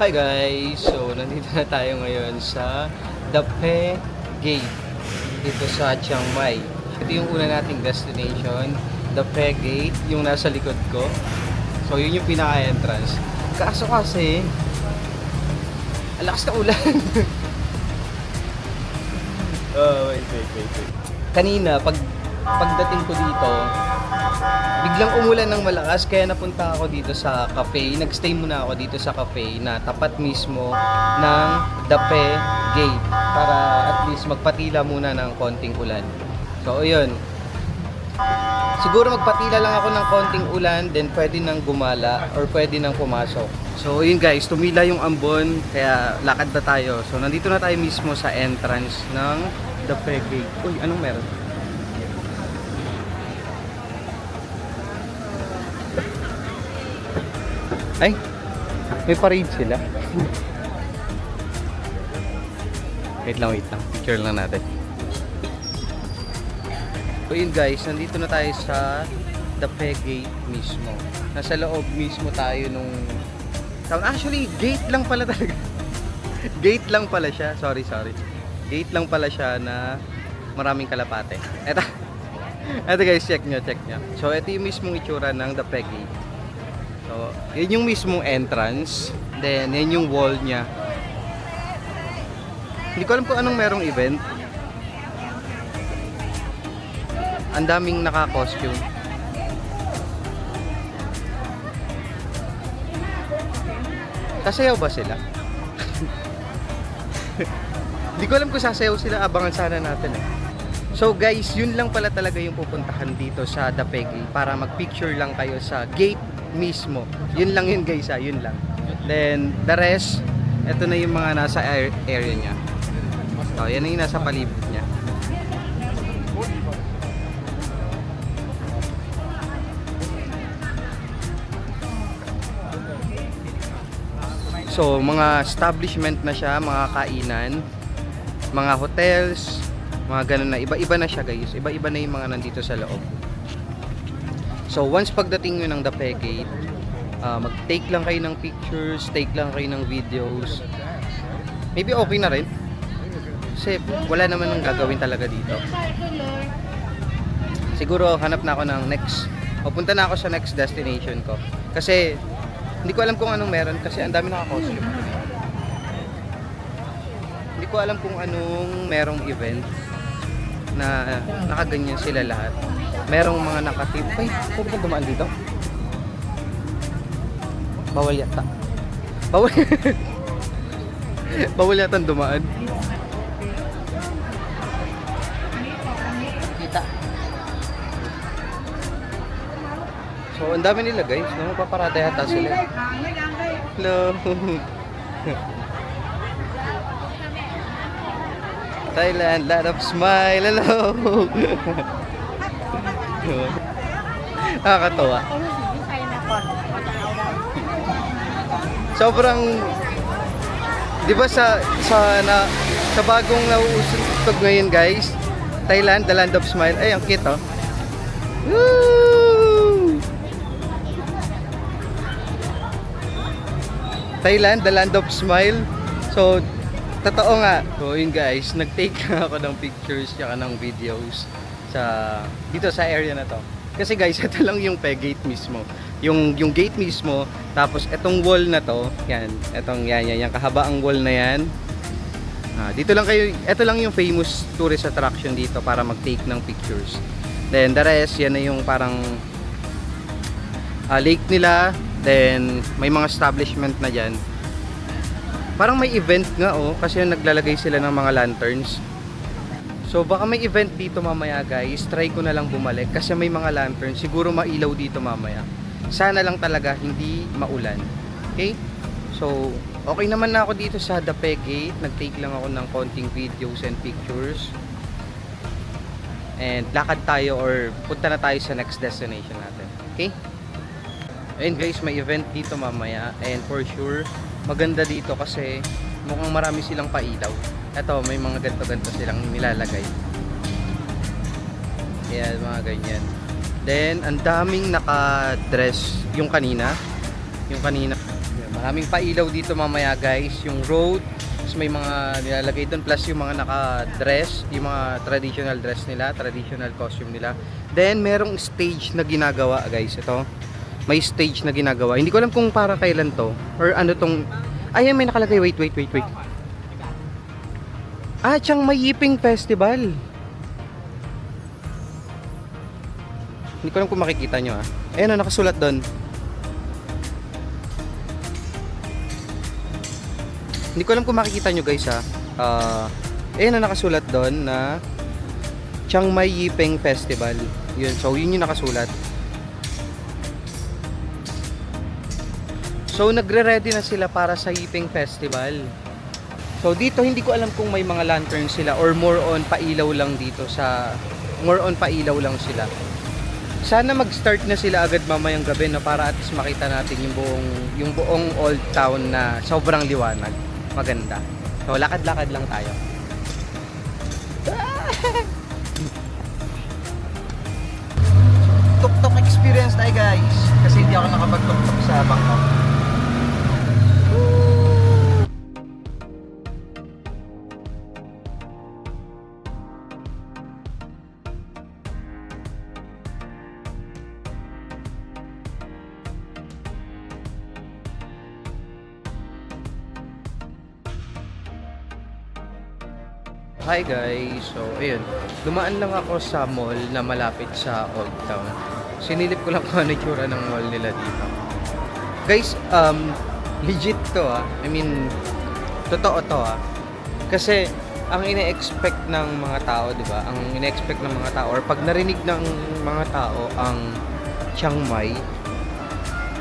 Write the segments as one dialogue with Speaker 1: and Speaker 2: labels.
Speaker 1: Hi guys! So, nandito na tayo ngayon sa Dape Gate dito sa Chiang Mai. Ito yung una nating destination, Dape Gate, yung nasa likod ko. So, yun yung pinaka-entrance. Kaso kasi, ang lakas na ulan. Wait. Kanina, pagdating ko dito, biglang umulan ng malakas kaya napunta ako dito sa cafe. Nagstay muna ako dito sa cafe na tapat mismo ng Dape Gate para at least magpatila muna ng konting ulan. So, ayun. Siguro magpatila lang ako ng konting ulan, then pwede nang gumala or pwede nang pumasok. So, ayun guys, tumila yung ambon kaya lakad na tayo. So, nandito na tayo mismo sa entrance ng Dape Gate. Uy, anong meron? Ay, may parade sila. Wait lang. Picture lang natin. So yun guys, nandito na tayo sa Dape Gate mismo. Nasa loob mismo tayo nung... Actually, gate lang pala talaga. Gate lang pala siya. Sorry. Gate lang pala siya na maraming kalapate. Eto guys, check nyo. So ito yung mismong itsura ng Dape Gate. So, yun yung mismong entrance. Then, yun yung wall niya. Hindi ko alam kung anong merong event. Ang daming naka-costume. Sasayaw ba sila? Hindi ko alam kung sasayaw sila. Abangan sana natin eh. So guys, yun lang pala talaga yung pupuntahan dito sa Dape Gate para mag-picture lang kayo sa gate mismo. Yun lang yun guys, yun lang. Then the rest, ito na yung mga nasa area niya. So, yan na yung nasa palibot niya. So, mga establishment na siya, mga kainan, mga hotels, mga ganun na. Iba-iba na siya guys. Iba-iba na yung mga nandito sa loob. So once pagdating nyo ng Dape Gate, mag-take lang kayo ng pictures, take lang kayo ng videos. Maybe okay na rin. Kasi wala naman ng gagawin talaga dito. Siguro hanap na ako ng next. Pupunta na ako sa next destination ko. Kasi hindi ko alam kung anong meron kasi ang dami naka-costume. Hindi ko alam kung anong merong event na nakaganyan sila lahat. Merong mga nakatip. Ay, pwede ba dumaan dito? Bawal yata. Bawal yata dumaan. Kita. So, ang dami nila guys. Paparada yata sila. Hello. Thailand, lot of smile. Hello. Nakakatawa. Sobrang, di ba sa bagong nauusog ngayon guys, Thailand, the land of smile. Ay, ang cute oh. Woo! Thailand, the land of smile. So, totoo nga. So, yun guys, nag-take ako ng pictures tsaka ng videos dito sa area na to. Kasi guys, ito lang yung gate mismo. Yung gate mismo, tapos etong wall na to, yan, yan kahabaang wall na yan. Dito lang kayo, ito lang yung famous tourist attraction dito para mag-take ng pictures. Then the rest, yan na yung parang lake nila. Then may mga establishment na diyan. Parang may event nga kasi naglalagay sila ng mga lanterns. So baka may event dito mamaya guys. Try ko na lang bumalik kasi may mga lanterns. Siguro mailaw dito mamaya. Sana lang talaga hindi maulan. Okay? So okay naman na ako dito sa Dape Gate. Nag-take lang ako ng konting videos and pictures. And lakad tayo or punta na tayo sa next destination natin. Okay? And guys, may event dito mamaya. And for sure, maganda dito kasi mukhang marami silang pailaw. Ito, may mga ganto-ganto silang nilalagay. Ayan, mga ganyan. Then, ang daming naka-dress. Yung kanina, Maraming pailaw dito mamaya guys. Yung road, tapos may mga nilalagay doon, plus yung mga naka-dress, yung mga traditional dress nila, traditional costume nila. Then merong stage na ginagawa guys. Ito, may stage na ginagawa. Hindi ko alam kung para kailan to, or ano tong, ay may nakalagay, wait. Chiang Mai Yiping Festival. Hindi ko alam kung makikita nyo Ayan nakasulat doon. Hindi ko alam kung makikita nyo guys Ayan nakasulat doon na Chiang Mai Yiping Festival. Yun, so yun yung nakasulat. So nagre-ready na sila para sa Yiping Festival. So dito hindi ko alam kung may mga lantern sila or more on pailaw lang sila. Sana mag-start na sila agad mamayang gabi para at least makita natin yung buong old town na sobrang liwanag. Maganda. So lakad-lakad lang tayo. Tuk-tuk experience tayo guys. Kasi hindi ako nakapag-tuk-tuk sa Bangkok. Hi guys, so ayun, dumaan lang ako sa mall na malapit sa Old Town. Sinilip ko lang kung ano itsura ng mall nila dito. Guys, legit to I mean, totoo to Kasi ang ine-expect ng mga tao, di ba? Ang ine-expect ng mga tao or pag narinig ng mga tao ang Chiang Mai,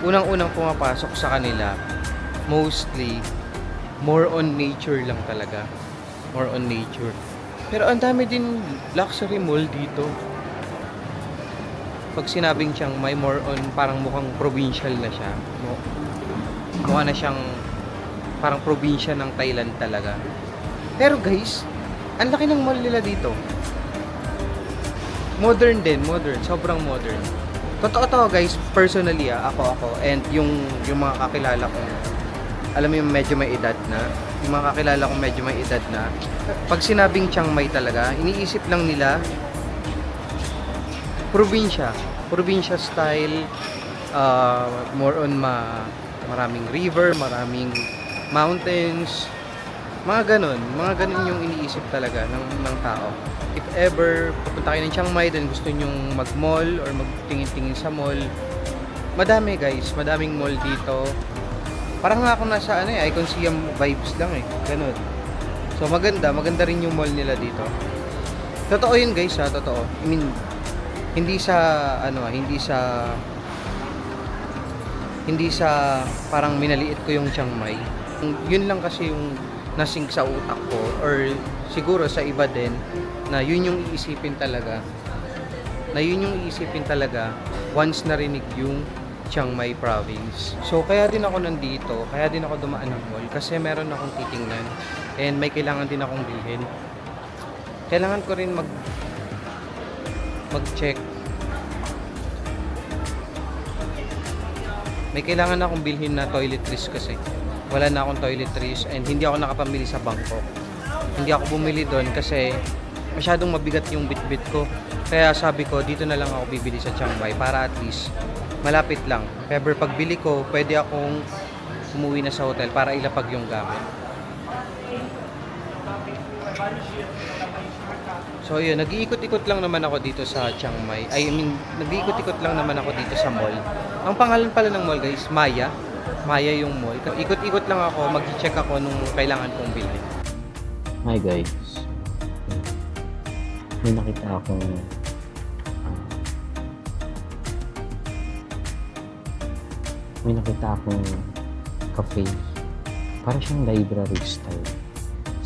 Speaker 1: unang-unang pumapasok sa kanila, mostly more on nature lang talaga. More on nature. Pero ang dami din luxury mall dito. Pag sinabing Chiang Mai, more on parang mukhang provincial na siya. Mukha na siyang parang probinsya ng Thailand talaga. Pero guys, ang laki ng mall nila dito. Modern din, modern. Sobrang modern. Totoo to guys, personally ako and yung mga kakilala ko, alam mo yung medyo may edad na, yung mga kakilala kong medyo may edad na, pag sinabing Chiang Mai talaga, iniisip lang nila probinsya style, more on maraming river, maraming mountains, mga ganun yung iniisip talaga ng tao. If ever pupunta kayo ng Chiang Mai, then gusto nyong mag-mall or magtingin-tingin sa mall, madaming mall dito. Parang nga ako nasa Icon Siam vibes lang ganun. So maganda rin yung mall nila dito. Totoo yun guys totoo. I mean, hindi sa parang minaliit ko yung Chiang Mai. Yun lang kasi yung nasink sa utak ko, or siguro sa iba din, na yun yung iisipin talaga once narinig yung Chiang Mai province. So kaya din ako nandito, kaya din ako dumaan ng mall kasi meron akong titingnan and may kailangan din akong bilhin. Kailangan ko rin mag-check. May kailangan akong bilhin na toiletries kasi wala na akong toiletries and hindi ako nakapamili sa Bangkok. Hindi ako bumili doon kasi masyadong mabigat yung bitbit ko. Kaya sabi ko, dito na lang ako bibili sa Chiang Mai para at least malapit lang. Pero pagbili ko, pwede akong umuwi na sa hotel para ilapag yung gamit. So yun, nag-iikot-ikot lang naman ako dito sa Chiang Mai. Nag-iikot-ikot lang naman ako dito sa mall. Ang pangalan pala ng mall guys, Maya. Maya yung mall. Ikot-ikot lang ako, mag-check ako nung kailangan kong bilhin.
Speaker 2: Hi guys. May nakita akong cafe. Para siyang library style.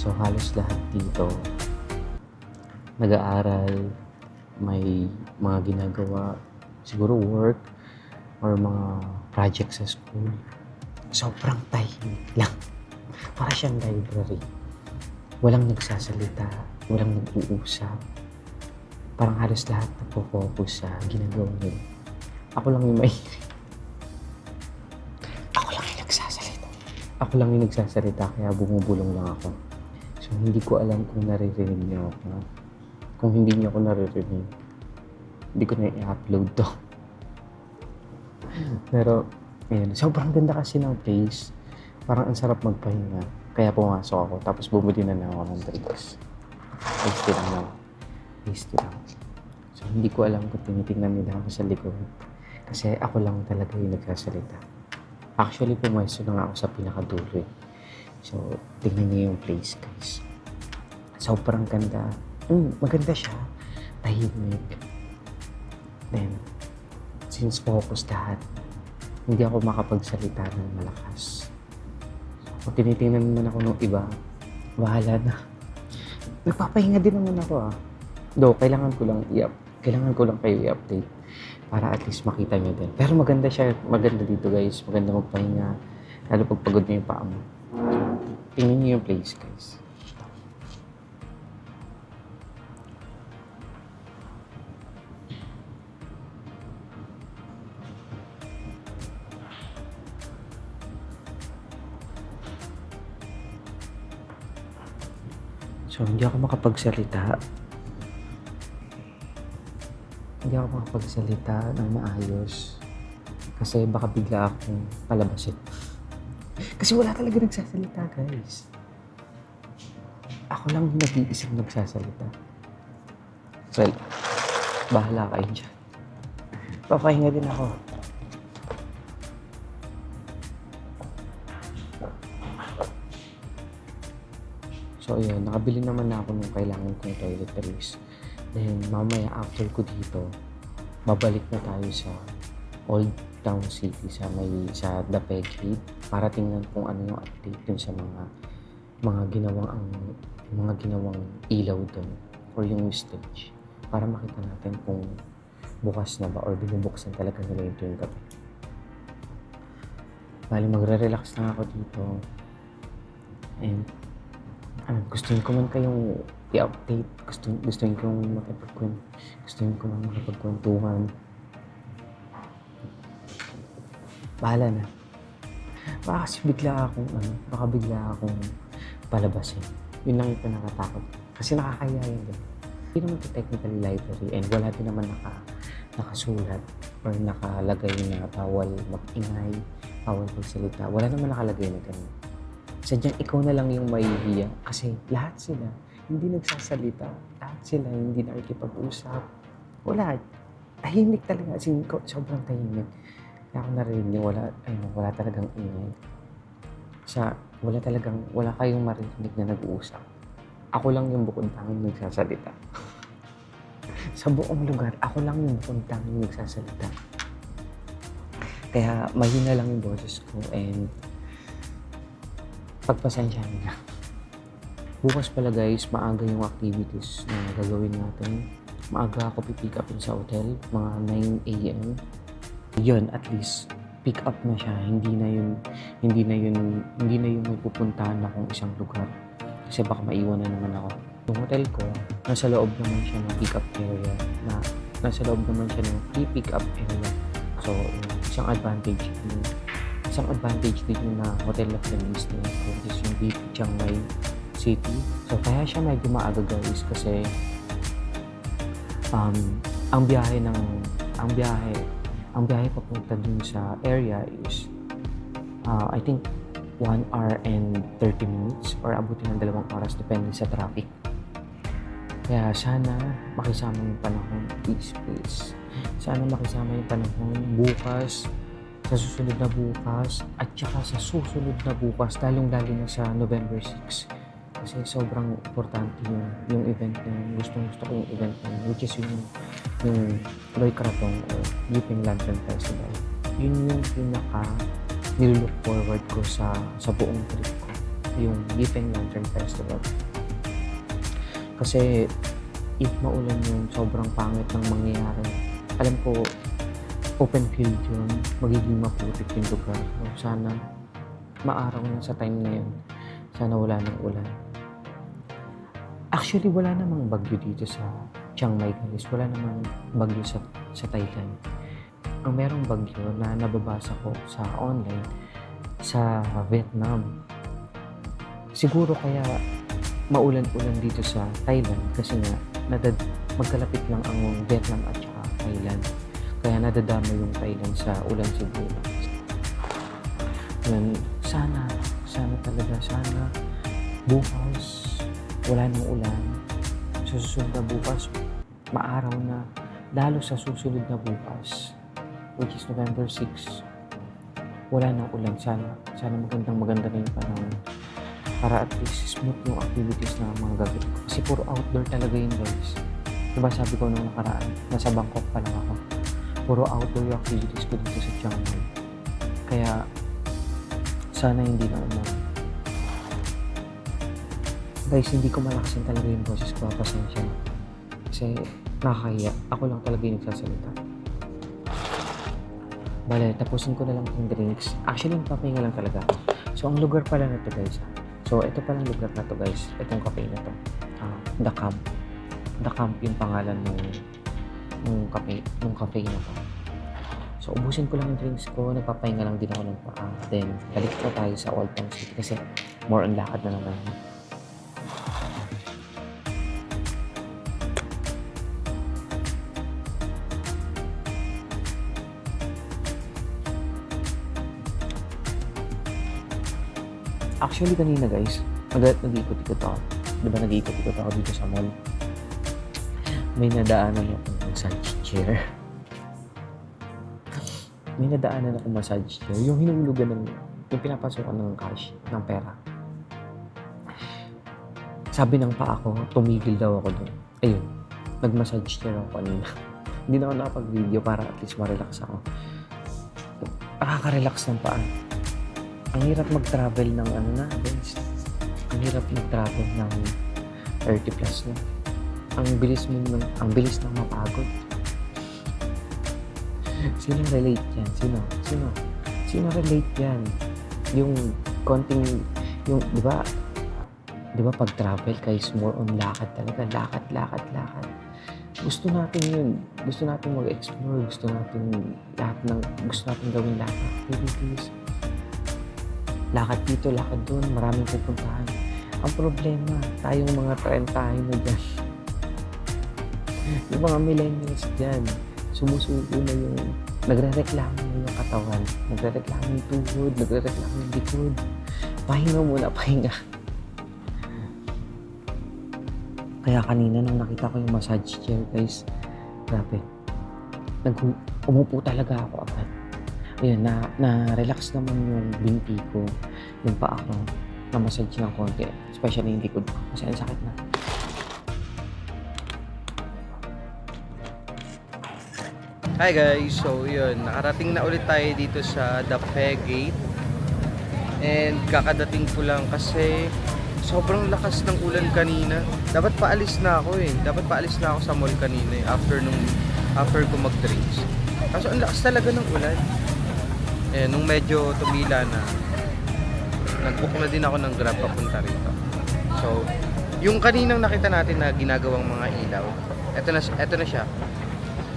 Speaker 2: So halos lahat dito nag-aaral, may mga ginagawa, siguro work or mga project sa school. Sobrang tahimik lang. Para siyang library. Walang nagsasalita, walang nag-uusap. Parang halos lahat nagpo-focus sa ginagawa nila. Ako lang yung maingay. Ako lang yung nagsasalita. ako lang yung nagsasalita kaya bumubulong lang ako. So, hindi ko alam kung naririnig niyo ako. Kung hindi niyo ako naririnig, hindi ko na i-upload to. Pero, ayun, sobrang ganda kasi ng place. Parang ang sarap magpahinga. Kaya pumasok ako, tapos bumili na ako ng drinks. Tasty lang naman. Tasty lang. So, hindi ko alam kung tinitingnan nila ako sa likod. Kasi ako lang talaga yung nagsasalita. Actually, pumesto na nga ako sa pinakadulo eh. So, tingnan niyo yung place, guys. Sobrang ganda. Maganda siya. Tahimik. Then, since focus lahat, hindi ako makapagsalita ng malakas. So, kung tinitingnan naman ako ng iba, bahala na. Nagpapahinga din naman ako Though, kailangan ko lang kayo i-update para at least makita nyo din. Pero maganda siya. Maganda dito, guys. Maganda magpahinga. Lalo pag pagod nyo yung paa mo. Tingnan nyo yung place, guys. So, hindi ako makapagsalita. Hindi ako makapagsalita ng maayos. Kasi baka bigla akong palabasin. Kasi wala talaga nagsasalita, guys. Ako lang yung nag-iisang nagsasalita. Well, bahala kayo dyan. Papahinga din ako. So, ayun. Nakabili naman na ako ng kailangan kong toiletries. Then, mamaya after ko dito, babalik na tayo sa Old Town City sa The Peggy para tingnan kung ano yung update dun sa mga ginawang ilaw dun or yung stage para makita natin kung bukas na ba or binubuksan talaga nila yung tuwing gabi. Bali, magre-relax na ako dito and gustuin ko man kayong i-update, gustuin ko man makipagkwentuhan. Bahala na. Baka bigla akong palabasin. Yun lang yung pinakatakot. Kasi nakakaya yun din. Hindi naman ito technically library and wala din naman nakasulat or nakalagay na bawal mag-ingay, bawal magsalita. Wala naman nakalagay na ganun. Sadyang ikaw na lang yung mahihiya kasi lahat sila hindi nagsasalita. Lahat sila hindi nakikipag-usap. Wala. Tahimik talaga. Sobrang tahimik. Kaya ako narinig wala talagang ingay. Wala kayong marinig na nag-uusap. Ako lang yung bukod tanging nagsasalita. Sa buong lugar, ako lang yung bukod tanging nagsasalita. Kaya mahina lang yung boses ko and pagpasensyahan na. Bukas pala guys, maaga yung activities na gagawin natin. Maaga ako pipick upin sa hotel, mga 9 a.m. Yun, at least pick up na siya. Hindi na yun may pupuntahan akong isang lugar. Kasi baka maiwan na naman ako. Yung hotel ko, nasa loob naman siya ng pick up area. Nasa loob naman siya ng free pick up area. So, isang advantage din yung na hotel of the list na which is yung BP Chiang Mai City. So, kaya siya medyo maaga guys kasi ang biyahe papunta dun sa area is I think 1 hour and 30 minutes or abutin ng 2 oras depende sa traffic. Kaya sana makisama yung panahon. Please. Sana makisama yung panahon bukas, sa susunod na bukas, at saka sa susunod na bukas, lalong-lalo na sa November 6. Kasi sobrang importante yung event na yun. Gusto ko yung event na yun, which is yung Loy Krathong o Yiping Lantern Festival. Yun yung nilook forward ko sa buong trip ko, yung Yiping Lantern Festival. Kasi if maulan yun, sobrang pangit ng mangyayari. Alam ko, open field yun, magiging maputik yung lugar. So, sana maaraw na sa time na yun. Sana wala nang ulan. Actually, wala namang bagyo dito sa Chiang Mai guys. Wala namang bagyo sa Thailand. Ang merong bagyo na nababasa ko sa online sa Vietnam. Siguro kaya maulan-ulan dito sa Thailand kasi nga magkalapit lang ang Vietnam at saka Thailand. Kaya nadadama yung Thailand sa ulan siguro. Yan, sana bukas wala nang ulan. Sa susunod na bukas, maaraw na, lalo sa susunod na bukas, which is November 6, wala nang ulan. Sana maganda na yung panahon para at least smooth yung activities na mga gagawin ko. Kasi puro outdoor talaga yun, guys. Diba sabi ko nung nakaraan, nasa Bangkok pa lang ako. Puro outdoor yung activities ko dito sa Chiang Mai. Kaya, sana hindi na umulan. Guys, hindi ko malakasin talaga yung boses ko. Pasensya. Kasi nakakahiya. Ako lang talaga yung nagsasalita. Bale, tapusin ko na lang yung drinks. Actually, papahinga lang talaga ako. So, ang lugar pala na to, guys. So, ito palang lugar na to, guys. Itong cafe na to. The Camp. The Camp yung pangalan ng cafe na to. So, ubusin ko lang yung drinks ko. Nagpapahinga lang din ako ng paa. Then, balik po tayo sa Old Town City kasi more on lakad na naman. Actually, kanina guys, nag-iikot-ikot ako. Diba nag-iikot-ikot ako dito sa mall? May nadaanan akong massage chair. Yung hinulugan yung pinapasukan ng cash, ng pera. Sabi ng paa ko, tumigil daw ako doon. Ayun, nag-massage chair ako kanina. Hindi na ako nakapag-video para at least ma-relax ako. Nakaka-relax ng paa. Ang hirap mag-travel ng guys. Ang hirap mag-travel ng 30 plus na. Ang bilis ng mapagod. Sino relate yan? Sino relate yan? Yung konting, di ba pag-travel guys, more on lakad talaga. Lakad. Gusto natin yun. Gusto natin mag-explore. Gusto natin gawin lahat ng activities. Lakad dito, lakad doon, maraming pupuntahan. Ang problema, tayong mga 30 na dyan. Yung mga millennials dyan, sumusuko na yung, nagre-reklamo na yung katawan, nagre-reklamo yung tuhod, nagre-reklamo yung likod. Pahinga muna. Kaya kanina nung nakita ko yung massage chair, guys, grabe. Umupo talaga ako agad. Ayun, na-relax naman yung binti ko, yung paa ko, na-massage ng konti, especially yung likod ko, kasi ang sakit na.
Speaker 1: Hi guys, so yun, nakarating na ulit tayo dito sa The Peg Gate. And kakadating ko lang kasi sobrang lakas ng ulan kanina. Dapat paalis na ako sa mall kanina after ko mag-drinks. Kaso ang lakas talaga ng ulan. Nung medyo tumila na, nag-book na din ako ng Grab papunta rito. So, yung kaninang nakita natin na ginagawang mga ilaw, eto na siya.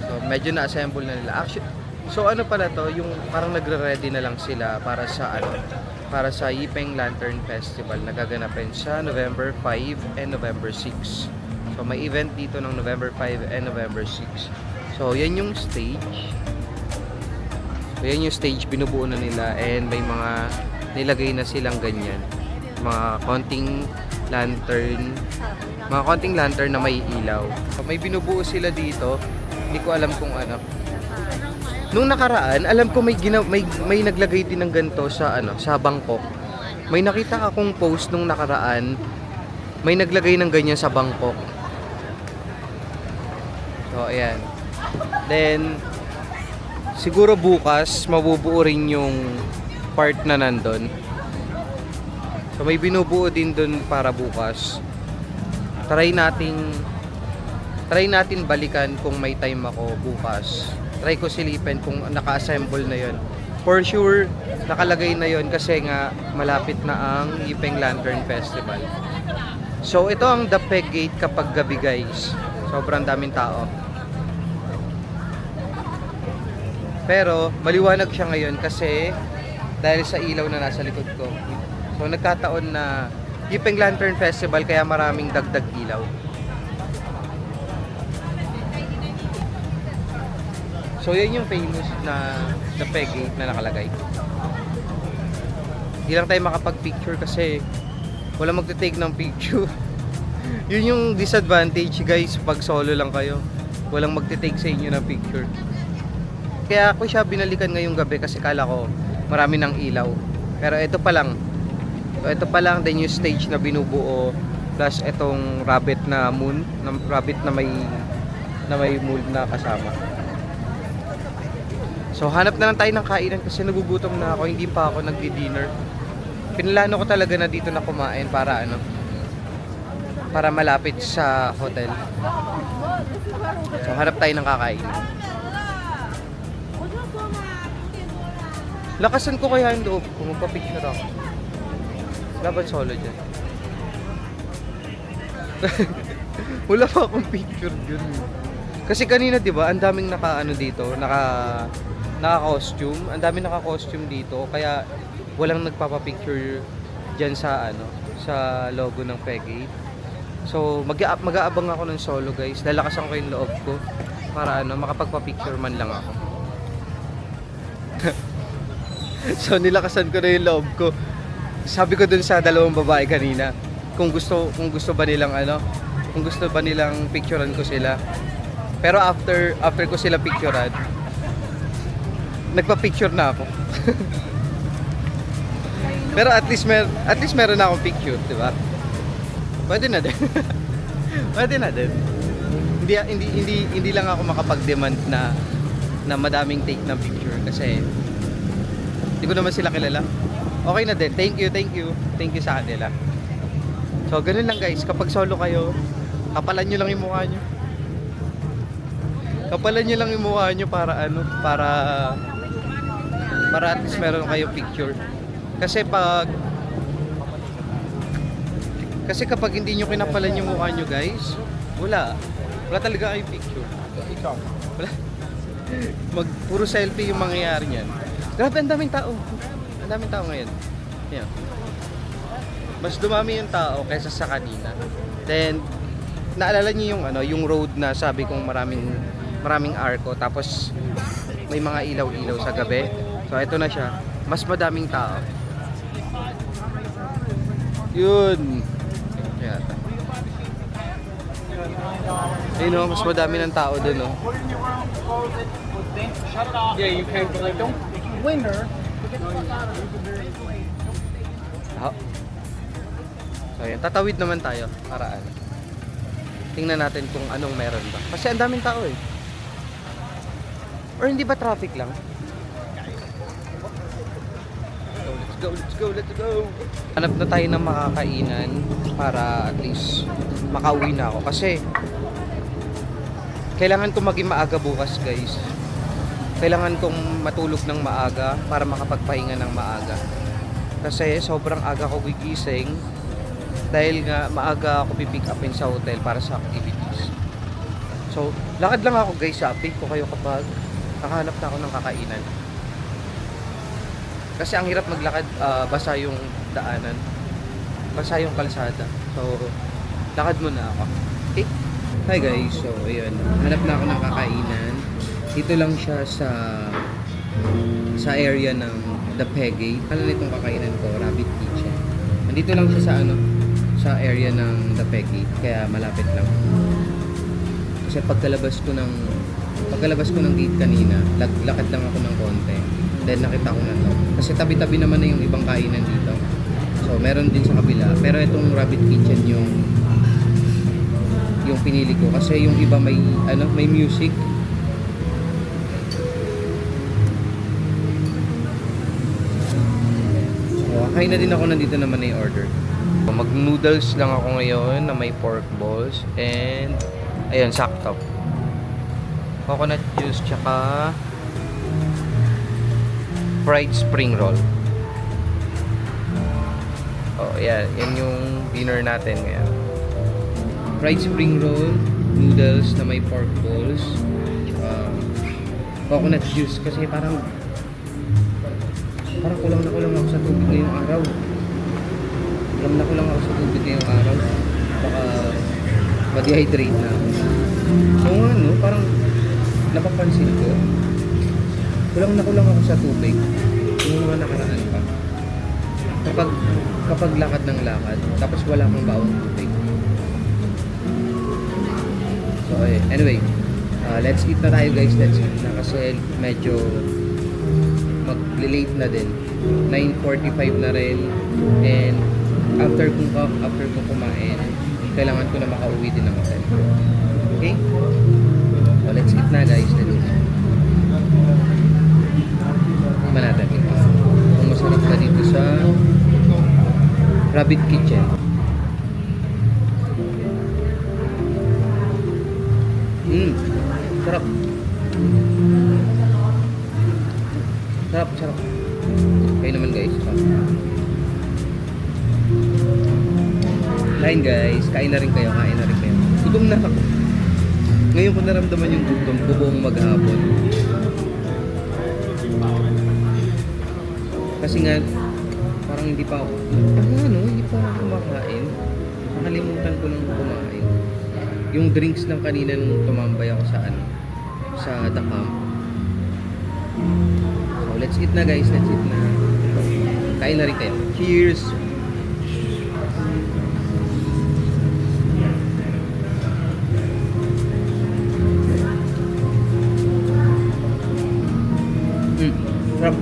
Speaker 1: So, medyo na-assemble na nila. Actually, so ano pala to, yung parang nagre-ready na lang sila para sa Yipeng Lantern Festival na gaganapin sa November 5 and November 6. So, may event dito ng November 5 and November 6. So, yan yung stage. Ayan yung stage, binubuo na nila and may mga nilagay na silang ganyan. Mga konting lantern na may ilaw. So, may binubuo sila dito. Hindi ko alam kung ano. Nung nakaraan, alam ko may naglagay din ng ganito sa Bangkok. May nakita akong post nung nakaraan, may naglagay ng ganyan sa Bangkok. So, ayan. Then, siguro bukas, mabubuo rin yung part na nandun. So, may binubuo din dun para bukas. Try natin balikan kung may time ako bukas. Try ko silipin kung naka-assemble na yon. For sure, nakalagay na yon kasi nga malapit na ang Yipeng Lantern Festival. So, ito ang The Peg Gate kapag gabi, guys. Sobrang daming tao. Pero, maliwanag siya ngayon kasi dahil sa ilaw na nasa likod ko. So nagkataon na Yipeng Lantern Festival kaya maraming dagdag ilaw. So yan yung famous na peg na nakalagay. Hindi lang tayo makapag-picture kasi wala magte-take ng picture. Yun yung disadvantage guys pag solo lang kayo. Walang magte-take sa inyo ng picture. Kaya ako siya binalikan ngayong gabi kasi kala ko marami ng ilaw. Pero ito pa lang. So ito pa lang din yung stage na binubuo plus itong rabbit na moon, rabbit na may moon na kasama. So hanap na lang tayo ng kainan kasi nagugutom na ako, hindi pa ako nagdi-dinner. Pinlano ko talaga na dito na kumain para para malapit sa hotel. So hanap tayo ng kakain. Lakasan ko kaya yung loob kung magpa-picture ako. Laban solo dyan. Wala pa akong picture dyan. Kasi kanina 'di ba, ang daming dito, naka-costume. Ang daming naka-costume dito kaya walang nagpapa-picture diyan sa sa logo ng Peggy. So mag-aabang ako ng solo guys. Lalakasan ko yung loob ko para makapagpa-picture man lang ako. So nilakasan ko na yung loob ko. Sabi ko dun sa dalawang babae kanina kung gusto ba nilang kung gusto ba nilang picturean ko sila. Pero after ko sila picturean, nagpa-picture na ako. Pero at least meron na akong picture, 'di ba? Pwede na din. Pwede na din. Hindi lang ako makapag-demand na madaming take ng picture kasi hindi ko naman sila kilala. Okay na din. Thank you sa kanila. So ganun lang guys, kapag solo kayo, kapalan nyo lang yung mukha nyo. Kapalan nyo lang yung mukha nyo para at least meron kayong picture. Kasi kapag hindi nyo kinapalan yung mukha nyo guys, wala talaga kayong picture. Wala. Puro selfie yung mangyayari niyan. Grabe, ang daming tao. Ang daming tao ngayon. Yeah. Mas dumami yung tao kaysa sa kanina. Then naalala niyo yung road na sabi kong maraming arko tapos may mga ilaw-ilaw sa gabi. So ito na siya. Mas madaming tao. Yun. Yata. Ayun mas madami ng tao dun
Speaker 3: Yeah, you can, but I don't winner.
Speaker 1: So ayan, tatawid naman tayo para tingnan natin kung anong meron ba. Kasi ang daming tao eh. Or hindi ba traffic lang? Let's go. Hanap na tayo ng makakainan para at least makauwi na ako. Kasi kailangan kong maging maaga bukas guys. Kailangan kong matulog ng maaga para makapagpahinga ng maaga. Kasi sobrang aga ko gigising dahil nga maaga ako pipick upin sa hotel para sa activities. So, lakad lang ako guys, sa update ko kayo kapag nakahanap na ako ng kakainan. Kasi ang hirap maglakad, basa yung daanan, basa yung kalsada. So, lakad muna ako. Okay? Hi guys, so ayun, hanap na ako ng kakainan. Dito lang siya sa area ng The Peggy. Ano nitong kakainan ko, Rabbit Kitchen. Nandito lang siya sa area ng The Peggy, kaya malapit lang. Kasi pagkalabas ko ng gate kanina, lakad lang ako ng konti. Then nakita ko na to. Kasi tabi-tabi naman na yung ibang kainan dito. So meron din sa kabila. Pero itong Rabbit Kitchen yung pinili ko kasi yung iba may music. So kain na din ako, nandito naman na yung order. So, mag-noodles lang ako ngayon na may pork balls and ayun, sakto. Coconut juice tsaka fried spring roll. Oh, yan yung dinner natin ngayon. Fried spring roll, noodles na may pork balls, coconut juice kasi parang Parang kulang na kulang ako sa tubig ngayong araw. Kulang na kulang ako sa tubig ngayong araw. Baka ma-dehydrate na ako. So nga no, parang napapansin ko. Kulang na kulang ako sa tubig. Yung mga nakaraan pa. Kapag lakad ng lakad, tapos wala akong bawang tubig. So anyway, let's eat na tayo guys. Let's eat na kasi medyo mag-late na din. 9:45 na rin. And after kong kumain, kailangan ko na makauwi din ng hotel. Okay? So let's eat na guys. Let's eat. Tignan natin kung masarap na dito sa Rabbit Kitchen. Sarap. Sarap. Kayo naman guys. Kain guys. Kain na rin kayo. Gutom na ako. Ngayon ko naramdaman yung gutom ko buong maghapon. Kasi nga, parang hindi pa ako kumakain. Nakalimutan ko nang kumain. Yung drinks lang kanina nung tumambay ako sa The Camp. So, let's eat na guys. Let's eat na. Kain na rin kayo. Cheers! Sarap.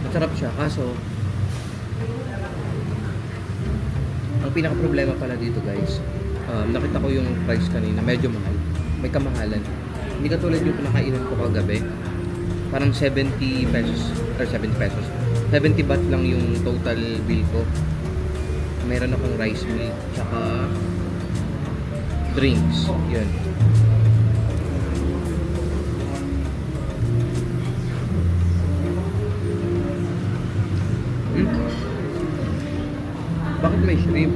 Speaker 1: Masarap siya, kaso ang pinaka problema pala dito guys, nakita ko yung price kanina, medyo mahal, may kamahalan. Hindi katulad yung pinakainan ko kagabi, parang 70 pesos or 70 pesos 70 baht lang yung total bill ko. Meron akong rice meal tsaka drinks, yun. Bakit may shrimp?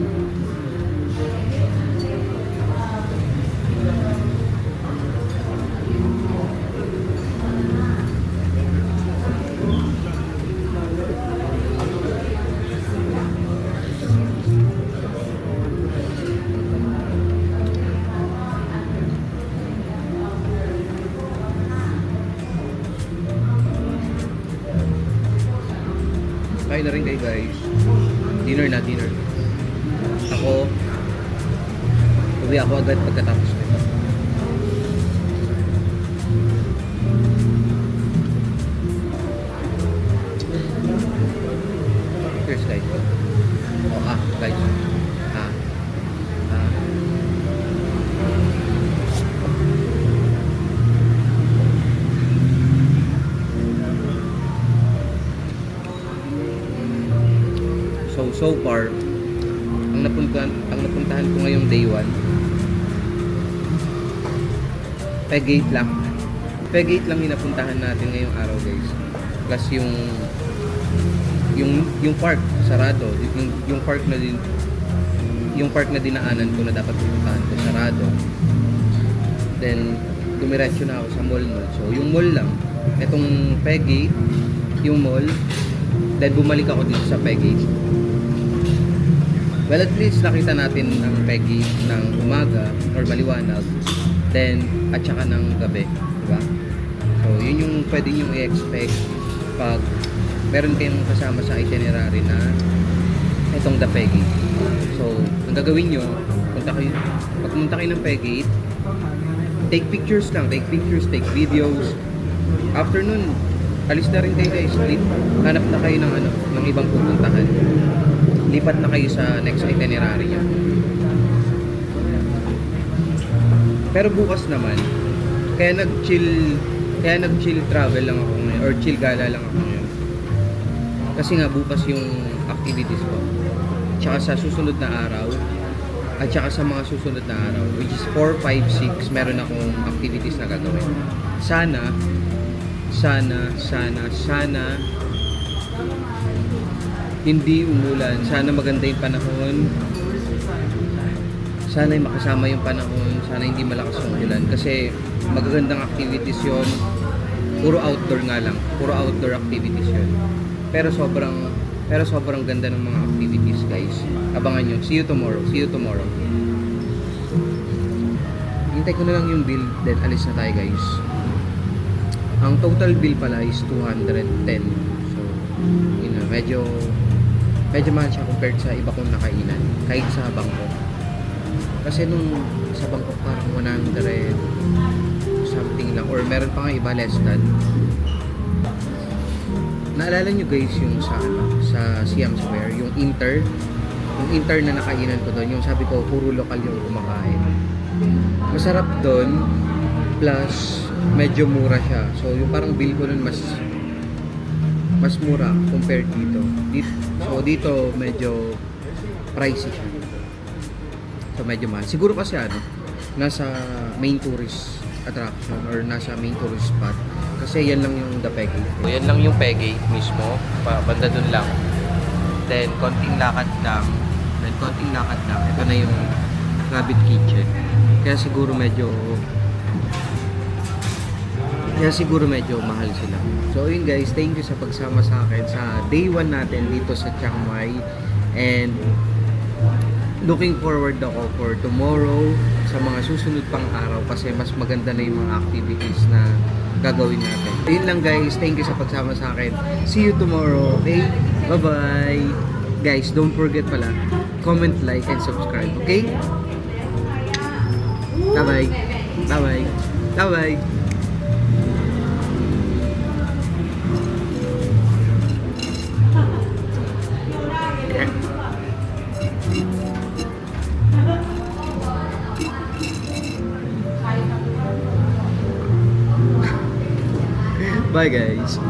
Speaker 1: Kain na rin kayo guys. Dinner. Uwi ako agad pagkatapos nito. Cheers guys. Guys. So far, ang napuntahan ko ngayong day 1, Pegate lang yung napuntahan natin ngayong araw guys. Plus yung park sarado, yung park na dinaanan ko na dapat pupuntahan ko sarado. Then dumiretso na ako sa mall. So yung mall lang, itong Pegate, yung mall, then bumalik ako dito sa Pegate. Well, at least nakita natin ang Pegate ng umaga or maliwanag, then at saka ng gabi, diba? So yun yung pwede nyo i-expect pag meron kayong kasama sa itinerary na itong The Pegate. So ang gagawin nyo, pag pumunta kayo ng Pegate, take pictures, take videos. After nun, alis na rin kayo guys. Hanap na kayo ng ibang pupuntahan. Lipat na kayo sa next itinerary nyo. Pero bukas naman, kaya nag-chill travel lang ako ngayon, or chill gala lang ako ngayon. Kasi nga bukas yung activities ko. Tsaka sa susunod na araw, at tsaka sa mga susunod na araw, which is 4, 5, 6, meron akong activities na gagawin. Sana hindi umulan. Sana maganda yung panahon. Sana ay makasama yung panahon. Sana hindi malakas yung ulan. Kasi magagandang activities yon. Puro outdoor nga lang. Puro outdoor activities yon. Pero sobrang ganda ng mga activities, guys. Abangan nyo. See you tomorrow. See you tomorrow. Hintay ko na lang yung bill, then alis na tayo, guys. Ang total bill pala is 210. So, yun na, medyo mahal siya compared sa iba kong nakainan. Kahit sa Bangkok. Kasi nung sa Bangkok parang 100 something lang. Or meron pa nga iba less than. Naalala nyo guys yung sa Siam Square, yung Inter na nakainan ko doon, yung sabi ko puro lokal yung kumakain. Masarap doon, plus medyo mura siya. So yung parang bill ko nun mas mura compared dito. So dito medyo pricey siya. So medyo mahal. Siguro kasi nasa main tourist attraction or nasa main tourist spot. Kasi yan lang yung the Peggy. So, yan lang yung Peggy mismo. Banda dun lang. Then konting lakad lang. Ito na yung Rabbit Kitchen. Kaya siguro medyo mahal sila. So yun guys, thank you sa pagsama sa akin sa day 1 natin dito sa Chiang Mai. And looking forward ako for tomorrow sa mga susunod pang araw kasi mas maganda na yung mga activities na gagawin natin. Yun lang guys, thank you sa pagsama sa akin. See you tomorrow, okay? Bye-bye! Guys, don't forget pala, comment, like, and subscribe, okay? Bye-bye! Bye-bye! Bye-bye! Bye guys.